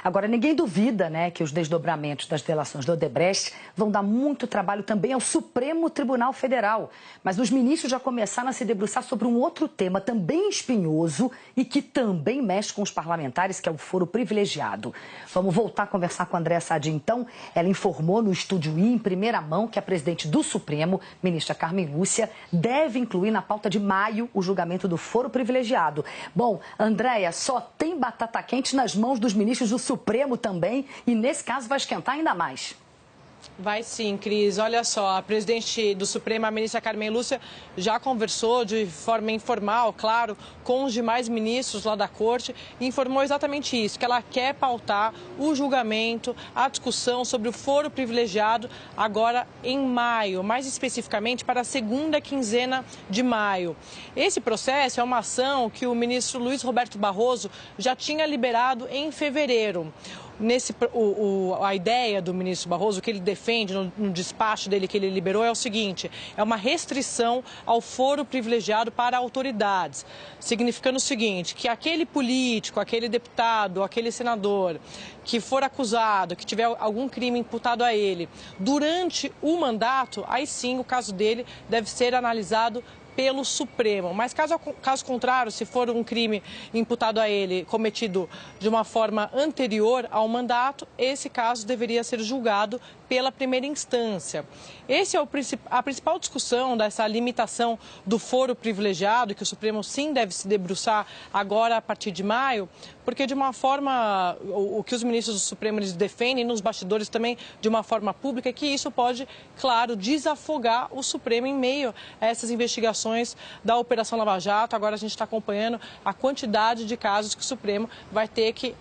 Agora, ninguém duvida, né, que os desdobramentos das delações do Odebrecht vão dar muito trabalho também ao Supremo Tribunal Federal. Mas os ministros já começaram a se debruçar sobre um outro tema também espinhoso e que também mexe com os parlamentares, que é o foro privilegiado. Vamos voltar a conversar com a Andréa Sadi, então. Ela informou no Estúdio I, em primeira mão, que a presidente do Supremo, ministra Carmen Lúcia, deve incluir na pauta de maio o julgamento do foro privilegiado. Bom, Andréa, só tem batata quente nas mãos dos ministros do Supremo também, e nesse caso vai esquentar ainda mais. Vai sim, Cris. Olha só, a presidente do Supremo, a ministra Carmen Lúcia, já conversou de forma informal, claro, com os demais ministros lá da Corte e informou exatamente isso, que ela quer pautar o julgamento, a discussão sobre o foro privilegiado agora em maio, mais especificamente para a segunda quinzena de maio. Esse processo é uma ação que o ministro Luiz Roberto Barroso já tinha liberado em fevereiro. A ideia do ministro Barroso, que ele defende no despacho dele que ele liberou, é o seguinte: é uma restrição ao foro privilegiado para autoridades, significando o seguinte, que aquele político, aquele deputado, aquele senador que for acusado, que tiver algum crime imputado a ele, durante o mandato, aí sim o caso dele deve ser analisado pelo Supremo. Mas caso contrário, se for um crime imputado a ele cometido de uma forma anterior ao mandato, esse caso deveria ser julgado pela primeira instância. Essa é a principal discussão dessa limitação do foro privilegiado, que o Supremo sim deve se debruçar agora a partir de maio, porque de uma forma, o que os ministros do Supremo eles defendem nos bastidores também de uma forma pública, é que isso pode, claro, desafogar o Supremo em meio a essas investigações da Operação Lava Jato. Agora a gente está acompanhando a quantidade de casos que o Supremo vai ter que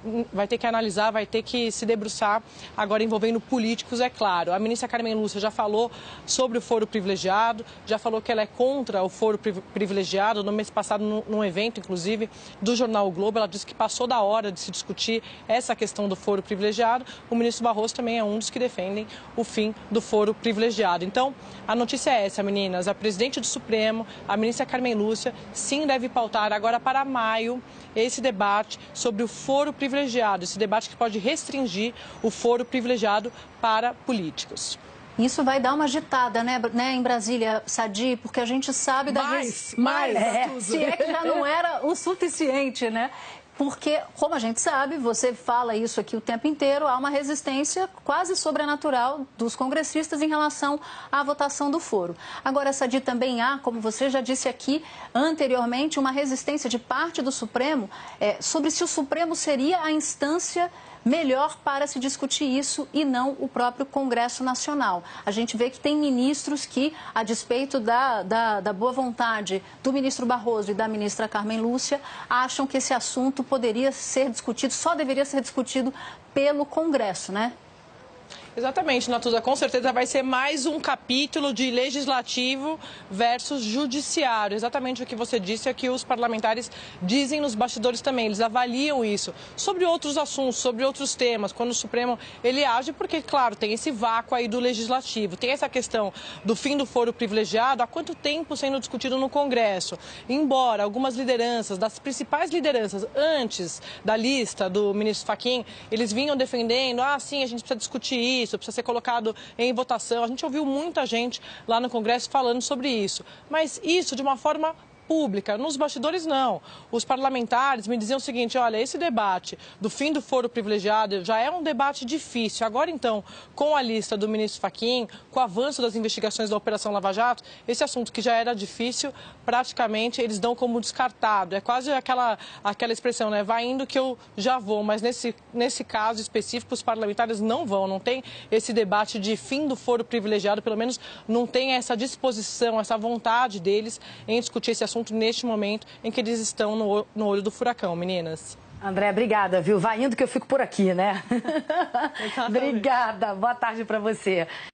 analisar, vai ter que se debruçar agora envolvendo políticos, é claro. A ministra Carmen Lúcia já falou sobre o foro privilegiado, já falou que ela é contra o foro privilegiado. No mês passado, num evento, inclusive, do jornal O Globo, ela disse que passou da hora de se discutir essa questão do foro privilegiado. O ministro Barroso também é um dos que defendem o fim do foro privilegiado. Então, a notícia é essa, meninas. A presidente do Supremo, a ministra Carmen Lúcia, sim deve pautar agora para maio esse debate sobre o foro privilegiado, esse debate que pode restringir o foro privilegiado para políticos. Isso vai dar uma agitada, né, em Brasília, Sadi, porque a gente sabe da... Mais, se é que já não era o suficiente, né? Porque, como a gente sabe, você fala isso aqui o tempo inteiro, há uma resistência quase sobrenatural dos congressistas em relação à votação do foro. Agora, Sadi, também há, como você já disse aqui anteriormente, uma resistência de parte do Supremo sobre se o Supremo seria a instância melhor para se discutir isso e não o próprio Congresso Nacional. A gente vê que tem ministros que, a despeito da boa vontade do ministro Barroso e da ministra Carmen Lúcia, acham que esse assunto poderia ser discutido, só deveria ser discutido pelo Congresso, né? Exatamente, Natuza. Com certeza vai ser mais um capítulo de legislativo versus judiciário. Exatamente o que você disse é que os parlamentares dizem nos bastidores também. Eles avaliam isso sobre outros assuntos, sobre outros temas. Quando o Supremo ele age, porque, claro, tem esse vácuo aí do legislativo. Tem essa questão do fim do foro privilegiado. Há quanto tempo sendo discutido no Congresso? Embora algumas lideranças, das principais lideranças, antes da lista do ministro Fachin, eles vinham defendendo, sim, a gente precisa discutir isso, precisa ser colocado em votação. A gente ouviu muita gente lá no Congresso falando sobre isso. Mas isso de uma forma pública. Nos bastidores, não. Os parlamentares me diziam o seguinte: olha, esse debate do fim do foro privilegiado já é um debate difícil. Agora, então, com a lista do ministro Fachin, com o avanço das investigações da Operação Lava Jato, esse assunto que já era difícil, praticamente eles dão como descartado. É quase aquela expressão, né? Vai indo que eu já vou. Mas nesse caso específico, os parlamentares não vão. Não tem esse debate de fim do foro privilegiado, pelo menos não tem essa disposição, essa vontade deles em discutir esse assunto neste momento em que eles estão no olho do furacão, meninas. André, obrigada, viu? Vai indo que eu fico por aqui, né? Obrigada. Boa tarde para você.